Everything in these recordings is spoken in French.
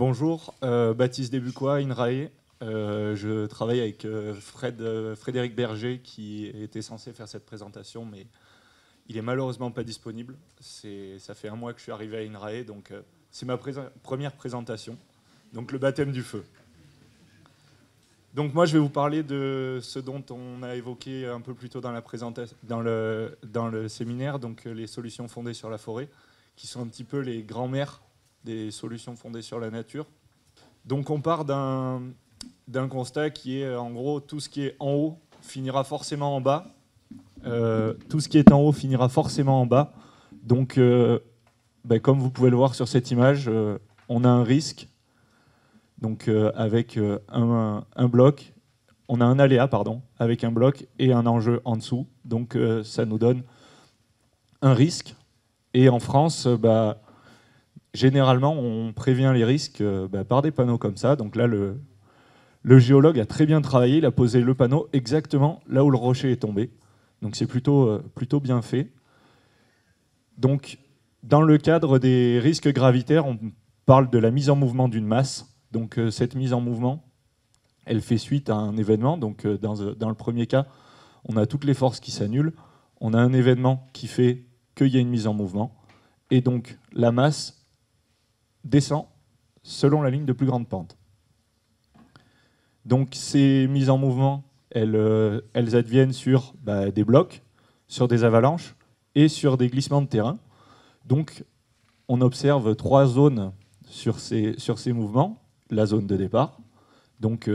Bonjour, Baptiste Desbucois, INRAE. Je travaille avec Frédéric Berger qui était censé faire cette présentation, mais il est malheureusement pas disponible. Ça fait un mois que je suis arrivé à INRAE, donc c'est ma première présentation, donc le baptême du feu. Donc moi je vais vous parler de ce dont on a évoqué un peu plus tôt dans la présentation, dans le séminaire, donc les solutions fondées sur la forêt, qui sont un petit peu les grands-mères des solutions fondées sur la nature. Donc on part d'un constat qui est en gros tout ce qui est en haut finira forcément en bas. Tout ce qui est en haut finira forcément en bas. Donc comme vous pouvez le voir sur cette image, on a un risque. Donc avec un bloc, on a un aléa avec un bloc et un enjeu en dessous. Donc ça nous donne un risque. Et en France, généralement, on prévient les risques par des panneaux comme ça. Donc là, le géologue a très bien travaillé. Il a posé le panneau exactement là où le rocher est tombé. Donc c'est plutôt bien fait. Donc, dans le cadre des risques gravitaires, on parle de la mise en mouvement d'une masse. Donc cette mise en mouvement, elle fait suite à un événement. Donc dans le premier cas, on a toutes les forces qui s'annulent. On a un événement qui fait qu'il y a une mise en mouvement. Et donc la masse descend selon la ligne de plus grande pente. Donc ces mises en mouvement, elles adviennent sur des blocs, sur des avalanches et sur des glissements de terrain. Donc on observe trois zones sur ces mouvements. La zone de départ, donc,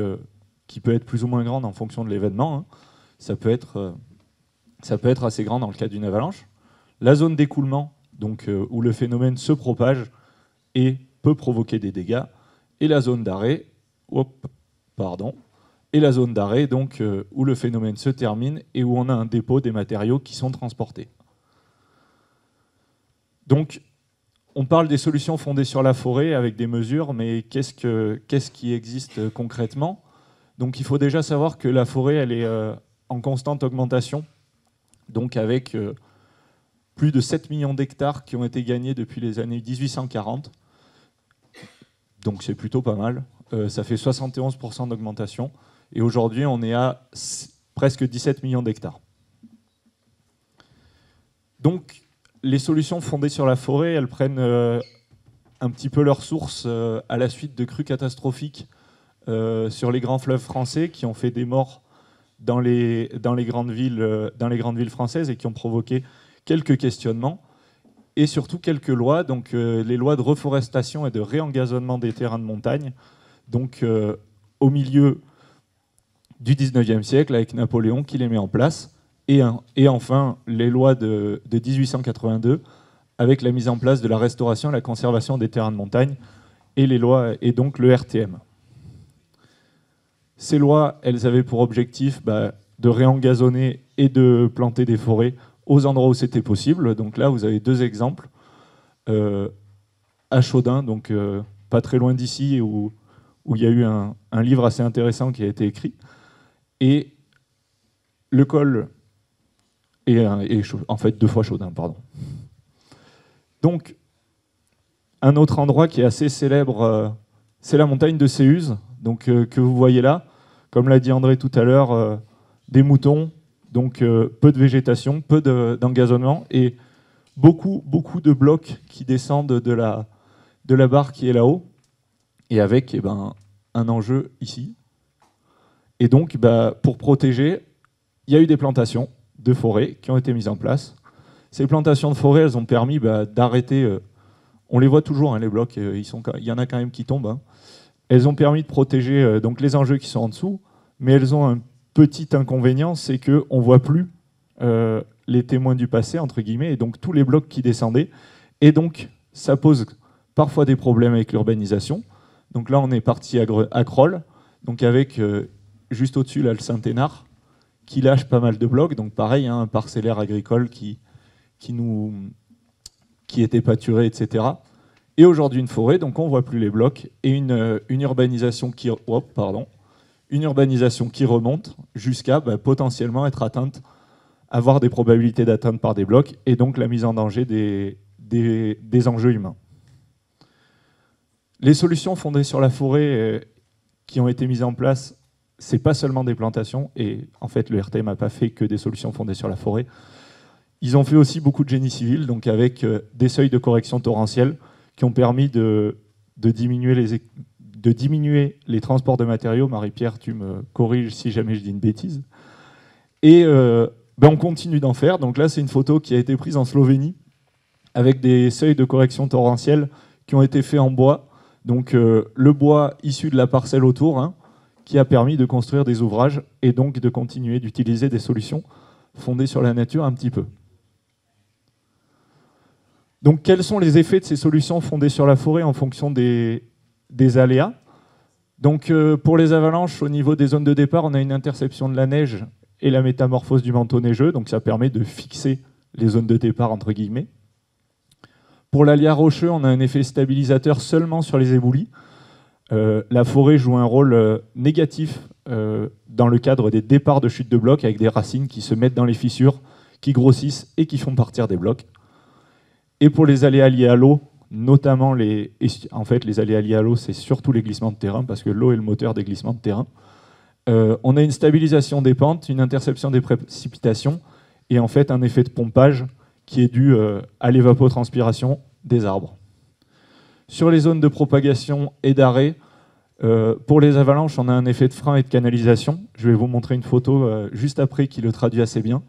qui peut être plus ou moins grande en fonction de l'événement. Ça peut être assez grand dans le cas d'une avalanche. La zone d'écoulement, donc, où le phénomène se propage et peut provoquer des dégâts. Et la zone d'arrêt, et la zone d'arrêt, donc, où le phénomène se termine et où on a un dépôt des matériaux qui sont transportés. Donc, on parle des solutions fondées sur la forêt avec des mesures, mais qu'est-ce qui existe concrètement? Donc il faut déjà savoir que la forêt, elle est en constante augmentation, donc avec plus de 7 millions d'hectares qui ont été gagnés depuis les années 1840. Donc c'est plutôt pas mal. Ça fait 71% d'augmentation. Et aujourd'hui, on est à presque 17 millions d'hectares. Donc, les solutions fondées sur la forêt, elles prennent un petit peu leur source à la suite de crues catastrophiques sur les grands fleuves français qui ont fait des morts dans les grandes villes françaises et qui ont provoqué quelques questionnements et surtout quelques lois, donc les lois de reforestation et de réengazonnement des terrains de montagne, donc au milieu du 19e siècle avec Napoléon qui les met en place. Et enfin, les lois de 1882, avec la mise en place de la restauration et la conservation des terrains de montagne, et donc le RTM. Ces lois, elles avaient pour objectif de réengazonner et de planter des forêts aux endroits où c'était possible. Donc là, vous avez deux exemples. À Chaudun, donc pas très loin d'ici, où il y a eu un livre assez intéressant qui a été écrit. Et le col... Et en fait, 2 fois Chaudin, pardon. Donc, un autre endroit qui est assez célèbre, c'est la montagne de Céuse, donc, que vous voyez là. Comme l'a dit André tout à l'heure, des moutons, donc peu de végétation, peu d'engazonnement, et beaucoup de blocs qui descendent de la barre qui est là-haut, et avec un enjeu ici. Et donc, pour protéger, il y a eu des plantations de forêts qui ont été mises en place. Ces plantations de forêts, elles ont permis d'arrêter, on les voit toujours, les blocs, il y en a quand même qui tombent. Elles ont permis de protéger donc les enjeux qui sont en dessous, mais elles ont un petit inconvénient, c'est qu'on ne voit plus les témoins du passé, entre guillemets, et donc tous les blocs qui descendaient. Et donc, ça pose parfois des problèmes avec l'urbanisation. Donc là, on est parti à Crolles, donc avec juste au-dessus, là, le Saint-Hénard, qui lâche pas mal de blocs, donc pareil, un parcellaire agricole qui était pâturé, etc. Et aujourd'hui une forêt, donc on ne voit plus les blocs, et une urbanisation qui remonte jusqu'à potentiellement être atteinte, avoir des probabilités d'atteinte par des blocs, et donc la mise en danger des enjeux humains. Les solutions fondées sur la forêt qui ont été mises en place, c'est pas seulement des plantations, et en fait le RTM n'a pas fait que des solutions fondées sur la forêt. Ils ont fait aussi beaucoup de génie civil, donc avec des seuils de correction torrentielle qui ont permis de diminuer les transports de matériaux. Marie-Pierre, tu me corriges si jamais je dis une bêtise. Et on continue d'en faire. Donc là, c'est une photo qui a été prise en Slovénie avec des seuils de correction torrentielle qui ont été faits en bois. Donc le bois issu de la parcelle autour, hein, qui a permis de construire des ouvrages et donc de continuer d'utiliser des solutions fondées sur la nature un petit peu. Donc quels sont les effets de ces solutions fondées sur la forêt en fonction des aléas? Donc pour les avalanches, au niveau des zones de départ, on a une interception de la neige et la métamorphose du manteau neigeux, donc ça permet de fixer les zones de départ entre guillemets. Pour l'aléa rocheux, on a un effet stabilisateur seulement sur les éboulis. La forêt joue un rôle négatif dans le cadre des départs de chute de blocs avec des racines qui se mettent dans les fissures, qui grossissent et qui font partir des blocs. Et pour les aléas liés à l'eau, notamment les aléas liés à l'eau, c'est surtout les glissements de terrain, parce que l'eau est le moteur des glissements de terrain. On a une stabilisation des pentes, une interception des précipitations, et en fait un effet de pompage qui est dû à l'évapotranspiration des arbres. Sur les zones de propagation et d'arrêt, pour les avalanches, on a un effet de frein et de canalisation. Je vais vous montrer une photo juste après qui le traduit assez bien.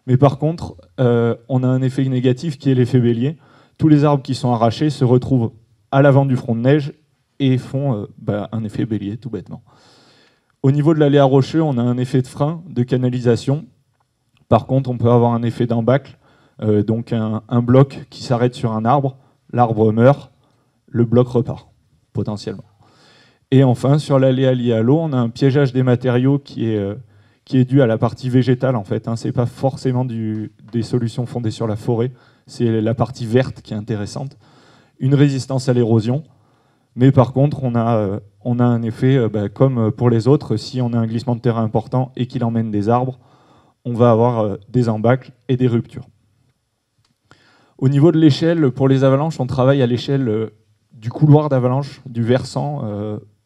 Mais par contre, on a un effet négatif qui est l'effet bélier. Tous les arbres qui sont arrachés se retrouvent à l'avant du front de neige et font un effet bélier, tout bêtement. Au niveau de l'aléa rocheux, on a un effet de frein, de canalisation. Par contre, on peut avoir un effet d'embâcle, donc un bloc qui s'arrête sur un arbre, l'arbre meurt, le bloc repart, potentiellement. Et enfin, sur l'aléa lié à l'eau, on a un piégeage des matériaux qui est dû à la partie végétale, en fait. Ce n'est pas forcément des solutions fondées sur la forêt, c'est la partie verte qui est intéressante. Une résistance à l'érosion, mais par contre, on a un effet, comme pour les autres, si on a un glissement de terrain important et qu'il emmène des arbres, on va avoir des embâcles et des ruptures. Au niveau de l'échelle, pour les avalanches, on travaille à l'échelle du couloir d'avalanche, du versant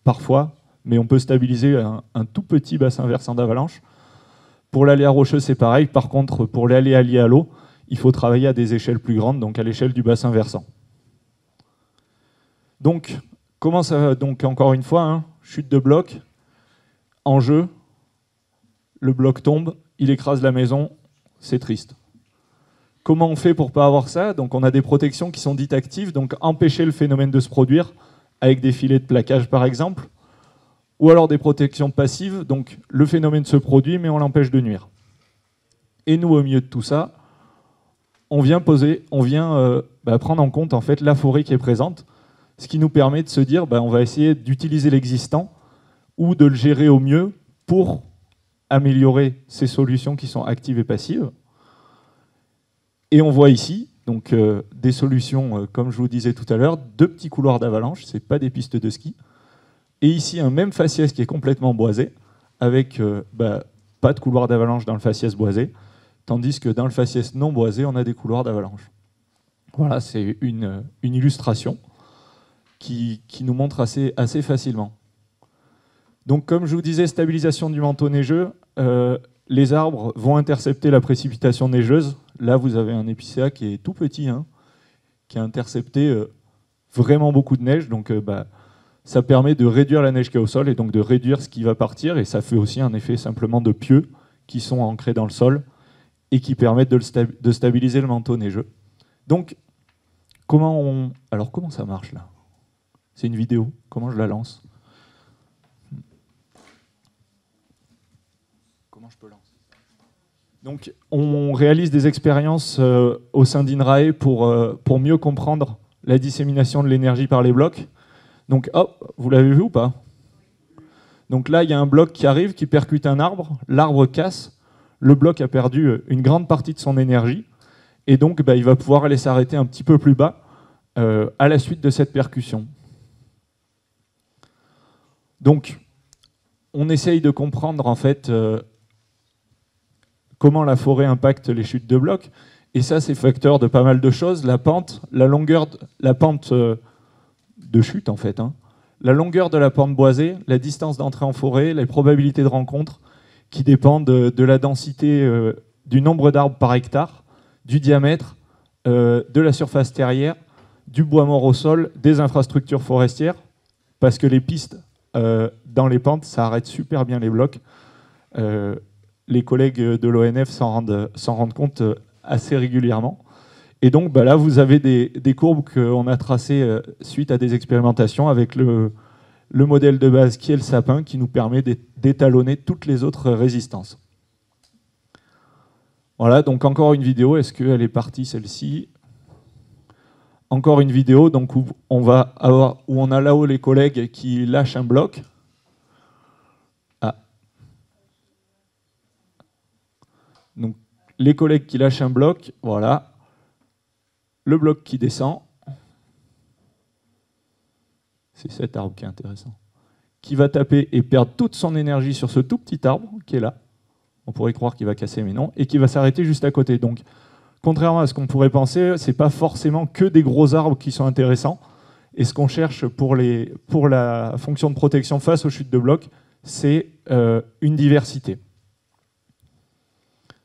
parfois, mais on peut stabiliser un tout petit bassin versant d'avalanche. Pour l'aléa rocheux, c'est pareil. Par contre, pour l'aléa lié à l'eau, il faut travailler à des échelles plus grandes, donc à l'échelle du bassin versant. Donc, encore une fois, hein, chute de bloc, enjeu, le bloc tombe, il écrase la maison, c'est triste. Comment on fait pour ne pas avoir ça? Donc on a des protections qui sont dites actives, donc empêcher le phénomène de se produire, avec des filets de plaquage par exemple, ou alors des protections passives, donc le phénomène se produit mais on l'empêche de nuire. Et nous, au milieu de tout ça, on vient prendre en compte en fait la forêt qui est présente, ce qui nous permet de se dire on va essayer d'utiliser l'existant ou de le gérer au mieux pour améliorer ces solutions qui sont actives et passives. Et on voit ici donc, des solutions, comme je vous disais tout à l'heure, 2 petits couloirs d'avalanche, ce n'est pas des pistes de ski. Et ici, un même faciès qui est complètement boisé, avec pas de couloir d'avalanche dans le faciès boisé, tandis que dans le faciès non boisé, on a des couloirs d'avalanche. Voilà, c'est une illustration qui nous montre assez facilement. Donc, comme je vous disais, stabilisation du manteau neigeux, les arbres vont intercepter la précipitation neigeuse. Là, vous avez un épicéa qui est tout petit, hein, qui a intercepté vraiment beaucoup de neige. Donc, ça permet de réduire la neige qui est au sol et donc de réduire ce qui va partir. Et ça fait aussi un effet simplement de pieux qui sont ancrés dans le sol et qui permettent de stabiliser le manteau neigeux. Donc, comment ça marche là? C'est une vidéo. Comment je la lance? Comment je peux lancer? Donc, on réalise des expériences au sein d'INRAE pour mieux comprendre la dissémination de l'énergie par les blocs. Donc, hop, vous l'avez vu ou pas? Donc là, il y a un bloc qui arrive, qui percute un arbre, l'arbre casse, le bloc a perdu une grande partie de son énergie, et donc il va pouvoir aller s'arrêter un petit peu plus bas à la suite de cette percussion. Donc, on essaye de comprendre en fait comment la forêt impacte les chutes de blocs, et ça c'est facteur de pas mal de choses, la pente, la longueur, la pente chute en fait. Hein. La longueur de la pente boisée, la distance d'entrée en forêt, les probabilités de rencontre qui dépendent de la densité, du nombre d'arbres par hectare, du diamètre, de la surface terrière, du bois mort au sol, des infrastructures forestières, parce que les pistes dans les pentes, ça arrête super bien les blocs. Les collègues de l'ONF s'en rendent compte assez régulièrement. Et donc là, vous avez des courbes qu'on a tracées suite à des expérimentations avec le modèle de base qui est le sapin, qui nous permet d'étalonner toutes les autres résistances. Voilà, donc encore une vidéo. Est-ce qu'elle est partie, celle-ci? Encore une vidéo donc, où on a là-haut les collègues qui lâchent un bloc. Ah. Donc, les collègues qui lâchent un bloc, voilà. Le bloc qui descend. C'est cet arbre qui est intéressant. Qui va taper et perdre toute son énergie sur ce tout petit arbre qui est là. On pourrait croire qu'il va casser, mais non. Et qui va s'arrêter juste à côté. Donc, contrairement à ce qu'on pourrait penser, ce n'est pas forcément que des gros arbres qui sont intéressants. Et ce qu'on cherche pour la fonction de protection face aux chutes de blocs, c'est une diversité.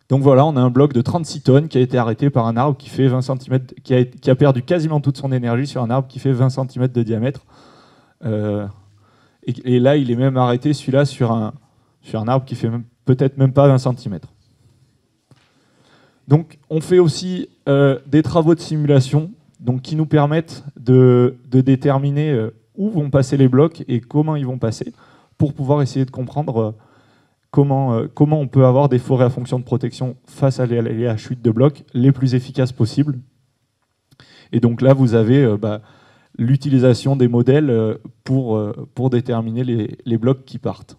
Donc voilà, on a un bloc de 36 tonnes qui a été arrêté par un arbre qui fait 20 cm, qui a perdu quasiment toute son énergie sur un arbre qui fait 20 cm de diamètre. Et là, il est même arrêté, celui-là, sur un arbre qui fait peut-être même pas 20 cm. Donc, on fait aussi des travaux de simulation donc, qui nous permettent de déterminer où vont passer les blocs et comment ils vont passer pour pouvoir essayer de comprendre comment on peut avoir des forêts à fonction de protection face à la chute de blocs les plus efficaces possibles. Et donc là, vous avez l'utilisation des modèles pour déterminer les blocs qui partent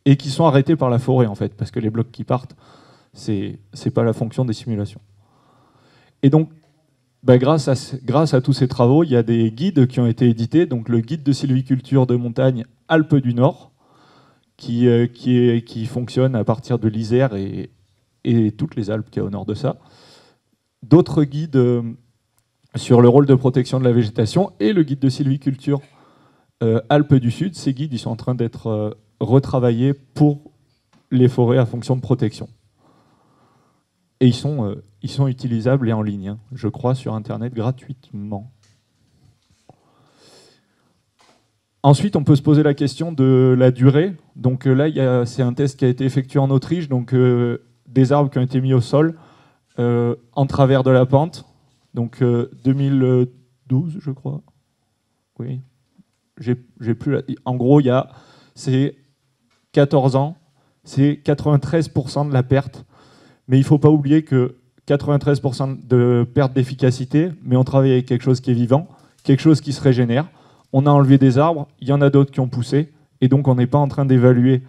et qui sont arrêtés par la forêt, en fait, parce que les blocs qui partent, c'est pas la fonction des simulations. Et donc, grâce à tous ces travaux, il y a des guides qui ont été édités. Donc, le guide de sylviculture de montagne Alpes du Nord, qui fonctionne à partir de l'Isère et toutes les Alpes qui est au nord de ça. D'autres guides sur le rôle de protection de la végétation et le guide de sylviculture Alpes du Sud. Ces guides, ils sont en train d'être retravaillés pour les forêts à fonction de protection. Et ils sont utilisables et en ligne, hein, je crois, sur Internet gratuitement. Ensuite, on peut se poser la question de la durée. Donc là, c'est un test qui a été effectué en Autriche, donc des arbres qui ont été mis au sol en travers de la pente. Donc 2012, je crois. Oui. J'ai plus. En gros, c'est 14 ans, c'est 93% de la perte. Mais il ne faut pas oublier que 93% de perte d'efficacité, mais on travaille avec quelque chose qui est vivant, quelque chose qui se régénère. On a enlevé des arbres, il y en a d'autres qui ont poussé, et donc on n'est pas en train d'évaluer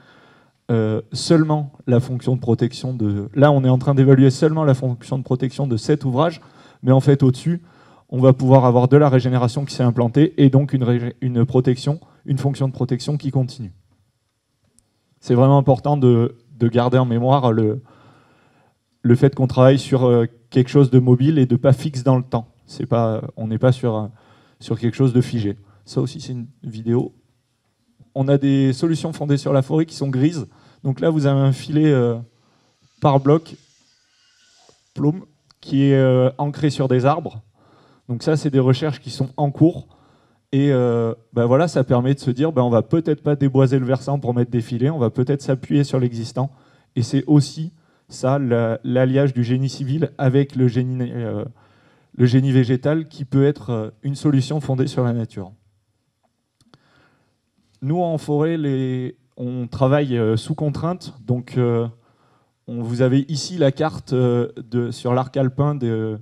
seulement la fonction de protection de... Là, on est en train d'évaluer seulement la fonction de protection de cet ouvrage, mais en fait, au-dessus, on va pouvoir avoir de la régénération qui s'est implantée, et donc une fonction de protection qui continue. C'est vraiment important de garder en mémoire le fait qu'on travaille sur quelque chose de mobile et de pas fixe dans le temps. On n'est pas sur quelque chose de figé. Ça aussi, c'est une vidéo. On a des solutions fondées sur la forêt qui sont grises. Donc là, vous avez un filet par bloc, plomb, qui est ancré sur des arbres. Donc ça, c'est des recherches qui sont en cours. Et voilà, ça permet de se dire, on va peut-être pas déboiser le versant pour mettre des filets, on va peut-être s'appuyer sur l'existant. Et c'est aussi ça, l'alliage du génie civil avec le génie végétal qui peut être une solution fondée sur la nature. Nous, en forêt, on travaille sous contrainte. Donc, vous avez ici la carte sur l'arc alpin de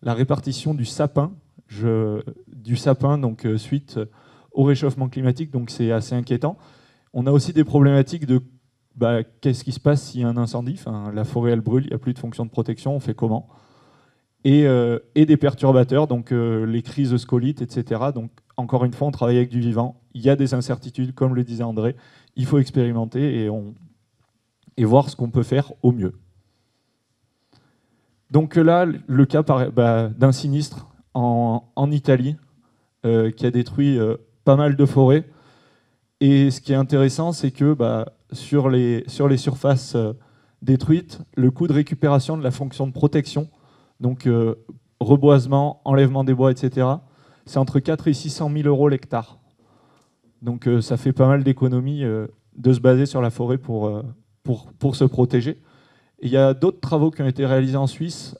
la répartition du sapin. Donc, suite au réchauffement climatique. Donc, c'est assez inquiétant. On a aussi des problématiques de qu'est-ce qui se passe s'il y a un incendie. Enfin, la forêt, elle brûle, il n'y a plus de fonction de protection, on fait comment? Et des perturbateurs, donc les crises scolites, etc. Donc, encore une fois, on travaille avec du vivant. Il y a des incertitudes, comme le disait André. Il faut expérimenter et voir ce qu'on peut faire au mieux. Donc là, le cas d'un sinistre en Italie, qui a détruit pas mal de forêts. Et ce qui est intéressant, c'est que sur les surfaces détruites, le coût de récupération de la fonction de protection, donc reboisement, enlèvement des bois, etc., c'est entre 4 et 600 000 euros l'hectare. Donc ça fait pas mal d'économies de se baser sur la forêt pour se protéger. Et il y a d'autres travaux qui ont été réalisés en Suisse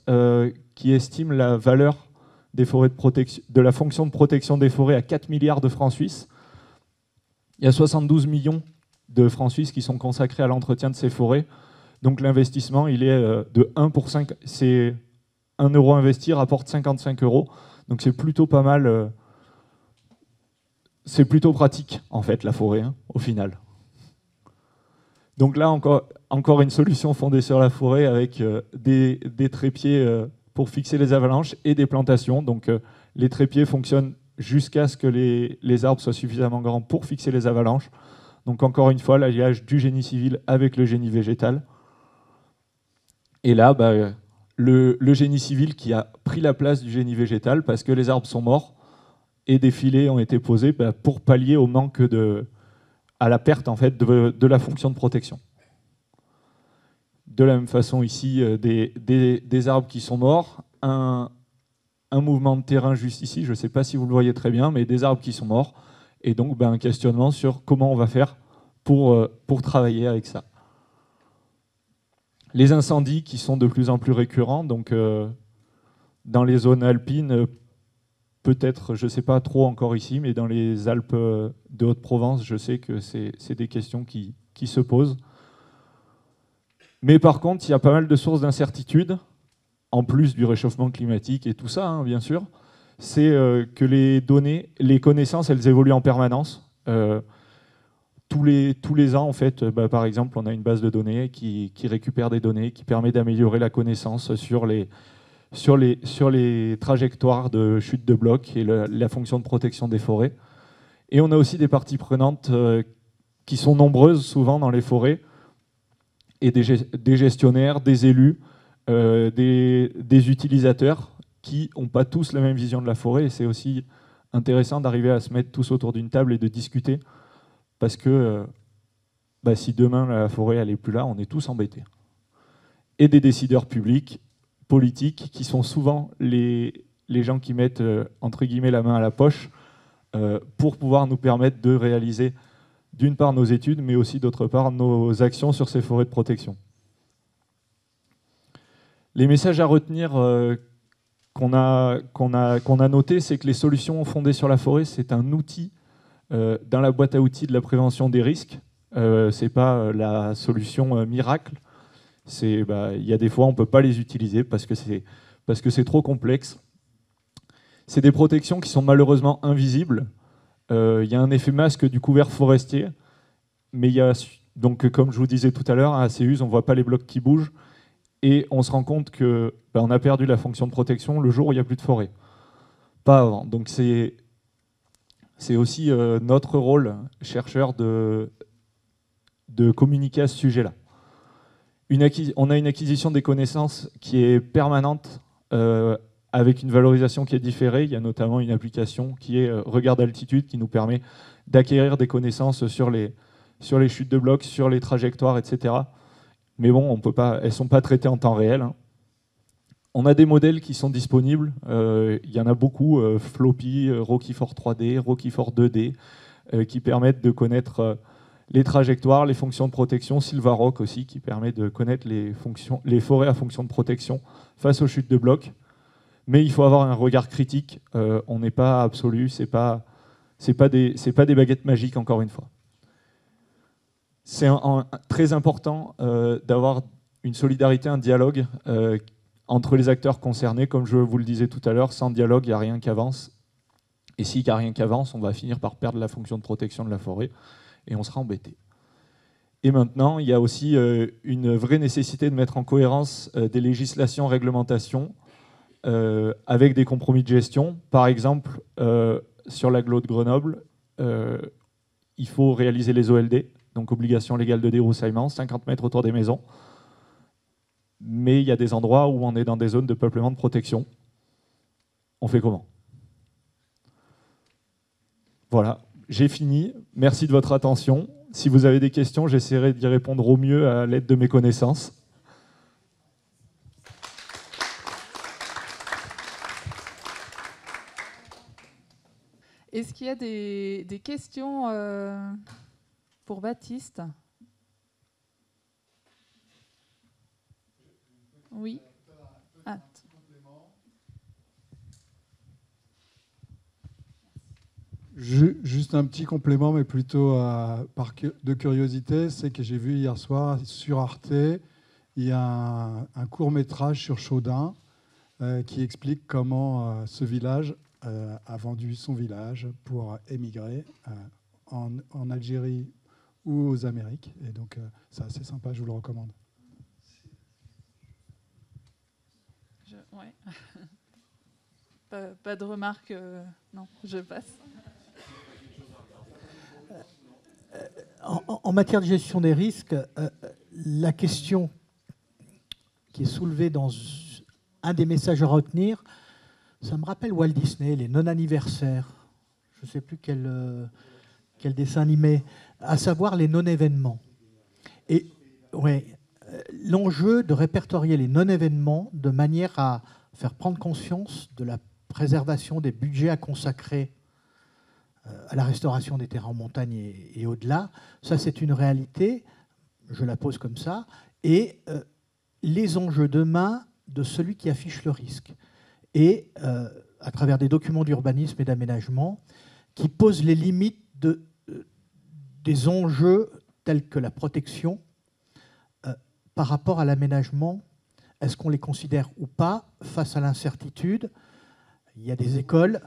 qui estiment la valeur des forêts de la fonction de protection des forêts à 4 milliards de francs suisses. Il y a 72 millions de francs suisses qui sont consacrés à l'entretien de ces forêts. Donc l'investissement, il est de 1 pour 5. C'est 1 euro investi rapporte 55 euros. Donc c'est plutôt pas mal. C'est plutôt pratique, en fait, la forêt, au final. Donc là, encore une solution fondée sur la forêt avec des trépieds pour fixer les avalanches et des plantations. Donc les trépieds fonctionnent jusqu'à ce que les arbres soient suffisamment grands pour fixer les avalanches. Donc encore une fois, l'alliage du génie civil avec le génie végétal. Et là, le génie civil qui a pris la place du génie végétal parce que les arbres sont morts et des filets ont été posés pour pallier au manque à la perte en fait, de la fonction de protection. De la même façon ici, des arbres qui sont morts, un mouvement de terrain juste ici, je ne sais pas si vous le voyez très bien, mais des arbres qui sont morts, et donc un questionnement sur comment on va faire pour travailler avec ça. Les incendies qui sont de plus en plus récurrents, donc dans les zones alpines, peut-être, je ne sais pas trop encore ici, mais dans les Alpes de Haute-Provence, je sais que c'est des questions qui se posent. Mais par contre, il y a pas mal de sources d'incertitude, en plus du réchauffement climatique et tout ça, bien sûr, c'est que les connaissances, elles évoluent en permanence. Tous les ans, en fait, par exemple, on a une base de données qui récupère des données, qui permet d'améliorer la connaissance sur les trajectoires de chute de blocs et la fonction de protection des forêts. Et on a aussi des parties prenantes qui sont nombreuses, souvent, dans les forêts, et des gestionnaires, des élus, des utilisateurs qui n'ont pas tous la même vision de la forêt. Et c'est aussi intéressant d'arriver à se mettre tous autour d'une table et de discuter, parce que si demain la forêt elle n'est plus là, on est tous embêtés. Et des décideurs publics, politiques, qui sont souvent les gens qui mettent entre guillemets la main à la poche pour pouvoir nous permettre de réaliser d'une part nos études, mais aussi d'autre part nos actions sur ces forêts de protection. Les messages à retenir qu'on a notés, c'est que les solutions fondées sur la forêt, c'est un outil dans la boîte à outils de la prévention des risques. Ce n'est pas la solution miracle. Il y a des fois, on ne peut pas les utiliser parce que c'est trop complexe. C'est des protections qui sont malheureusement invisibles. Il y a un effet masque du couvert forestier, mais il y a, donc, comme je vous disais tout à l'heure, à CEUS, on ne voit pas les blocs qui bougent, et on se rend compte qu'on a perdu la fonction de protection le jour où il n'y a plus de forêt. Pas avant. Donc c'est aussi notre rôle, chercheur, de communiquer à ce sujet-là. On a une acquisition des connaissances qui est permanente, avec une valorisation qui est différée. Il y a notamment une application qui est Regard d'altitude, qui nous permet d'acquérir des connaissances sur les chutes de blocs, sur les trajectoires, etc. Mais bon, elles ne sont pas traitées en temps réel. On a des modèles qui sont disponibles. Il y en a beaucoup, Floppy, Rocky4 3D, Rocky4 2D, qui permettent de connaître les trajectoires, les fonctions de protection. Silvarock aussi, qui permet de connaître les forêts à fonction de protection face aux chutes de blocs. Mais il faut avoir un regard critique. On n'est pas absolu, c'est pas des baguettes magiques, encore une fois. C'est très important d'avoir une solidarité, un dialogue entre les acteurs concernés. Comme je vous le disais tout à l'heure, sans dialogue, il n'y a rien qui avance. Et s'il n'y a rien qui avance, on va finir par perdre la fonction de protection de la forêt et on sera embêté. Et maintenant, il y a aussi une vraie nécessité de mettre en cohérence des législations, réglementations, avec des compromis de gestion. Par exemple, sur l'agglo de Grenoble, il faut réaliser les OLD, donc obligation légale de débroussaillement, 50 mètres autour des maisons. Mais il y a des endroits où on est dans des zones de peuplement de protection. On fait comment? Voilà, j'ai fini. Merci de votre attention. Si vous avez des questions, j'essaierai d'y répondre au mieux à l'aide de mes connaissances. Est-ce qu'il y a des questions pour Baptiste? Oui. Ah. Juste un petit complément, mais plutôt de curiosité, c'est que j'ai vu hier soir sur Arte, il y a un court-métrage sur Chaudin qui explique comment ce village a vendu son village pour émigrer en Algérie ou aux Amériques. Et donc, c'est assez sympa, je vous le recommande. Ouais. Pas de remarques, non, je passe. En matière de gestion des risques, la question qui est soulevée dans un des messages à retenir, ça me rappelle Walt Disney, les non-anniversaires. Je ne sais plus quel dessin animé, à savoir les non-événements. Et ouais, l'enjeu de répertorier les non-événements de manière à faire prendre conscience de la préservation des budgets à consacrer à la restauration des terrains en montagne et au-delà, ça c'est une réalité, je la pose comme ça, et les enjeux demain de celui qui affiche le risque. Et à travers des documents d'urbanisme et d'aménagement qui posent les limites des enjeux tels que la protection par rapport à l'aménagement. Est-ce qu'on les considère ou pas face à l'incertitude? Il y a des écoles,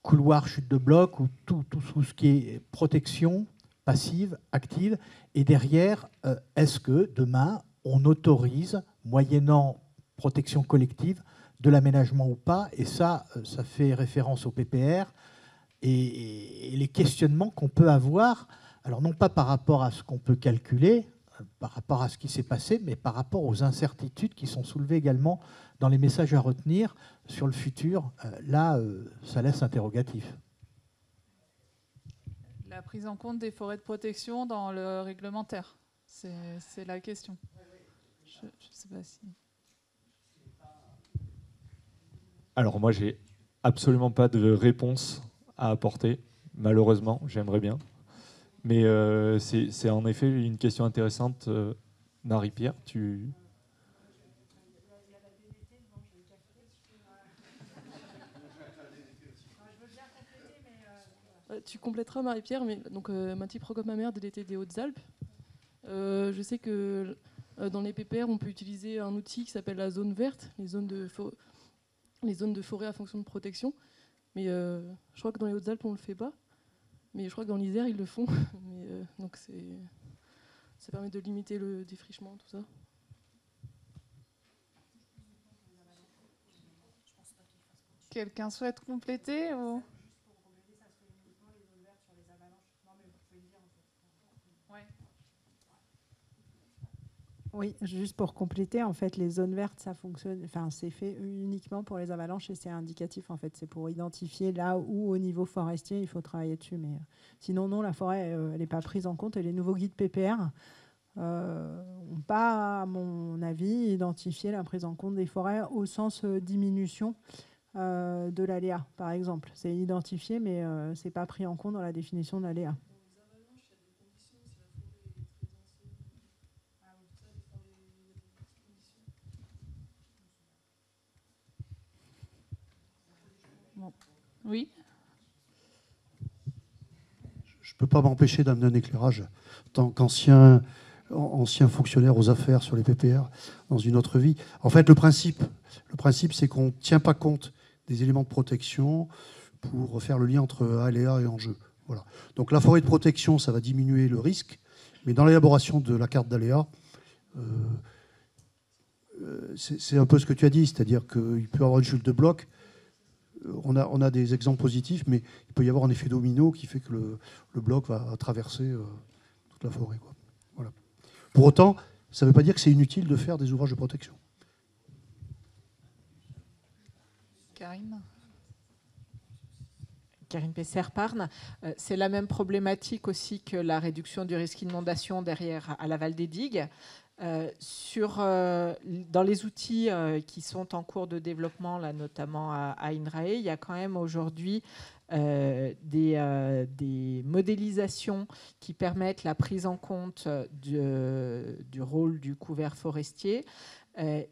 couloirs, chute de bloc, ou tout ce qui est protection passive, active. Et derrière, est-ce que demain, on autorise, moyennant protection collective, de l'aménagement ou pas? Et ça fait référence au PPR et les questionnements qu'on peut avoir, alors non pas par rapport à ce qu'on peut calculer, par rapport à ce qui s'est passé, mais par rapport aux incertitudes qui sont soulevées également dans les messages à retenir sur le futur. Là, ça laisse interrogatif. La prise en compte des forêts de protection dans le réglementaire, c'est la question. Je ne sais pas si... Alors moi, j'ai absolument pas de réponse à apporter, malheureusement, j'aimerais bien. Mais c'est en effet une question intéressante. Marie-Pierre, tu... Tu compléteras Marie-Pierre, mais donc Mathieu Procop Mamère de l'été des Hautes-Alpes. Je sais que dans les PPR, on peut utiliser un outil qui s'appelle la zone verte, les zones de forêt à fonction de protection. Mais je crois que dans les Hautes-Alpes, on ne le fait pas. Mais je crois que dans l'Isère, ils le font. Mais, donc ça permet de limiter le défrichement, tout ça. Quelqu'un souhaite compléter ou... Oui, juste pour compléter, en fait, les zones vertes, ça fonctionne. Enfin, c'est fait uniquement pour les avalanches et c'est indicatif. En fait, c'est pour identifier là où, au niveau forestier, il faut travailler dessus. Mais sinon, non, la forêt, elle n'est pas prise en compte. Et les nouveaux guides PPR n'ont pas, à mon avis, identifié la prise en compte des forêts au sens diminution de l'aléa, par exemple. C'est identifié, mais c'est pas pris en compte dans la définition de l'aléa. Oui. Je ne peux pas m'empêcher d'amener un éclairage tant qu'ancien fonctionnaire aux affaires sur les PPR dans une autre vie. En fait, le principe c'est qu'on ne tient pas compte des éléments de protection pour faire le lien entre aléa et enjeu. Voilà. Donc la forêt de protection, ça va diminuer le risque, mais dans l'élaboration de la carte d'aléa, c'est un peu ce que tu as dit, c'est-à-dire qu'il peut y avoir une chute de bloc. On a des exemples positifs, mais il peut y avoir un effet domino qui fait que le bloc va traverser toute la forêt, quoi. Voilà. Pour autant, ça ne veut pas dire que c'est inutile de faire des ouvrages de protection. Karine. Karine Pesser-Parne. C'est la même problématique aussi que la réduction du risque d'inondation derrière à l'aval des digues. Dans les outils qui sont en cours de développement, là, notamment à INRAE, il y a quand même aujourd'hui des modélisations qui permettent la prise en compte du rôle du couvert forestier,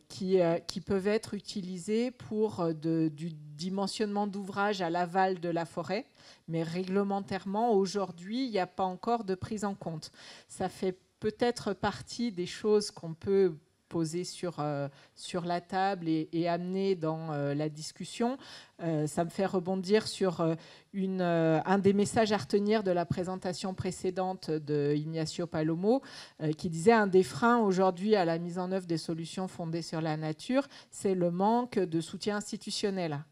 qui peuvent être utilisées pour du dimensionnement d'ouvrages à l'aval de la forêt, mais réglementairement, aujourd'hui, il n'y a pas encore de prise en compte. Ça fait peut-être partie des choses qu'on peut poser sur la table et amener dans la discussion. Ça me fait rebondir sur un des messages à retenir de la présentation précédente de Ignacio Palomo, qui disait un des freins aujourd'hui à la mise en œuvre des solutions fondées sur la nature, c'est le manque de soutien institutionnel.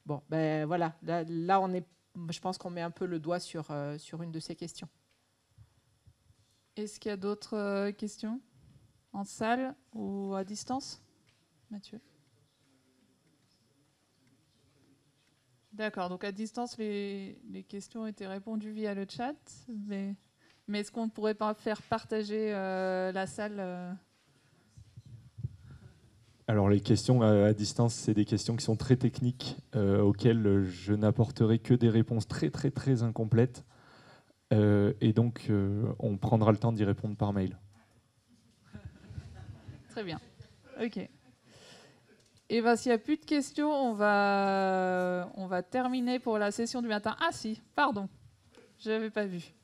Bon, ben voilà, là je pense qu'on met un peu le doigt sur une de ces questions. Est-ce qu'il y a d'autres questions en salle ou à distance? Mathieu? D'accord, donc à distance, les questions étaient répondues via le chat, mais est-ce qu'on ne pourrait pas faire partager la salle Alors les questions à distance, c'est des questions qui sont très techniques, auxquelles je n'apporterai que des réponses très très très incomplètes. Et donc, on prendra le temps d'y répondre par mail. Très bien. OK. Et bien, s'il n'y a plus de questions, on va terminer pour la session du matin. Ah si, pardon, je n'avais pas vu.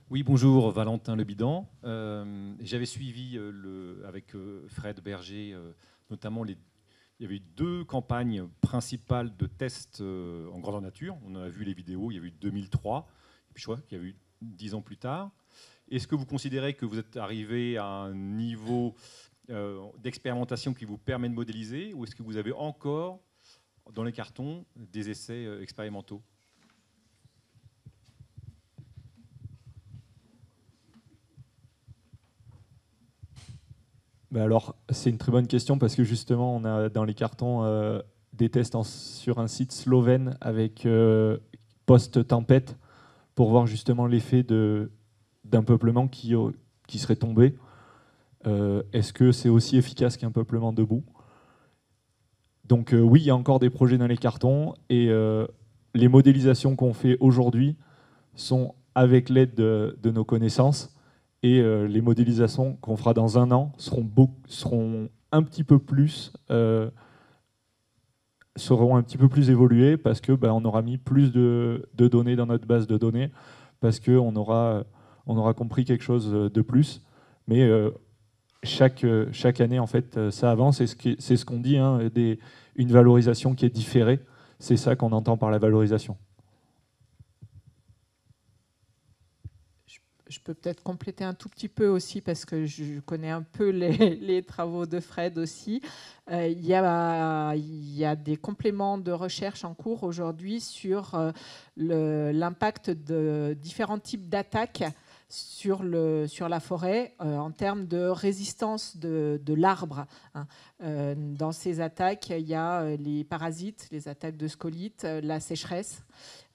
Oui, bonjour, Valentin Lebidan. J'avais suivi avec Fred Berger, notamment il y avait eu 2 campagnes principales de tests en grandeur nature. On a vu les vidéos, il y a eu 2003, et puis je crois qu'il y a eu 10 ans plus tard. Est-ce que vous considérez que vous êtes arrivé à un niveau d'expérimentation qui vous permet de modéliser, ou est-ce que vous avez encore dans les cartons des essais expérimentaux ? Alors, c'est une très bonne question parce que justement, on a dans les cartons des tests sur un site slovène avec post-tempête pour voir justement l'effet d'un peuplement qui serait tombé. Est-ce que c'est aussi efficace qu'un peuplement debout? Donc oui, il y a encore des projets dans les cartons et les modélisations qu'on fait aujourd'hui sont avec l'aide de nos connaissances. Et les modélisations qu'on fera dans un an seront un petit peu plus évoluées parce que on aura mis plus de données dans notre base de données, parce qu'on aura compris quelque chose de plus. Mais chaque année, en fait, ça avance. Et c'est ce qu'on dit, hein, une valorisation qui est différée. C'est ça qu'on entend par la valorisation. Je peux peut-être compléter un tout petit peu aussi parce que je connais un peu les travaux de Fred aussi. Il y a des compléments de recherche en cours aujourd'hui sur l'impact de différents types d'attaques sur la forêt en termes de résistance de l'arbre. Dans ces attaques, il y a les parasites, les attaques de scolytes, la sécheresse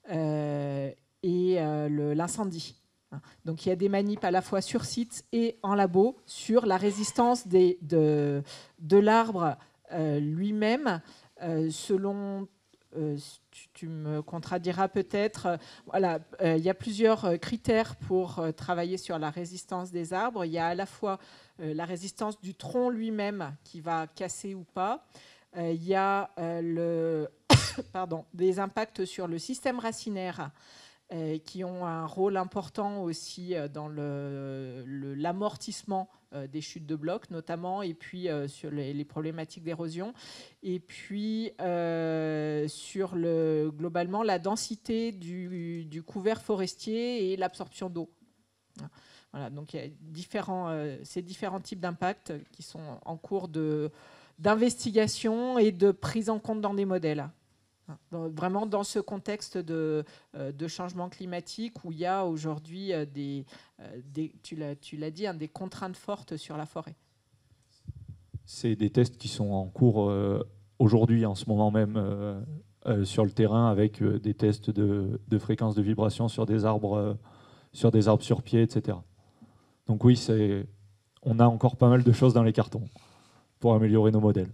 et l'incendie. Donc il y a des manips à la fois sur site et en labo sur la résistance de l'arbre lui-même, selon, tu me contradiras peut-être, voilà, il y a plusieurs critères pour travailler sur la résistance des arbres. Il y a à la fois la résistance du tronc lui-même qui va casser ou pas. Il y a des impacts sur le système racinaire, qui ont un rôle important aussi dans l'amortissement des chutes de blocs notamment, et puis sur les problématiques d'érosion, et puis sur globalement la densité du couvert forestier et l'absorption d'eau. Voilà, donc il y a ces différents types d'impacts qui sont en cours d'investigation et de prise en compte dans des modèles. Vraiment dans ce contexte de changement climatique où il y a aujourd'hui tu l'as dit, des contraintes fortes sur la forêt. C'est des tests qui sont en cours aujourd'hui, en ce moment même, sur le terrain, avec des tests de fréquence de vibration sur des arbres sur pied, etc. Donc oui, on a encore pas mal de choses dans les cartons pour améliorer nos modèles.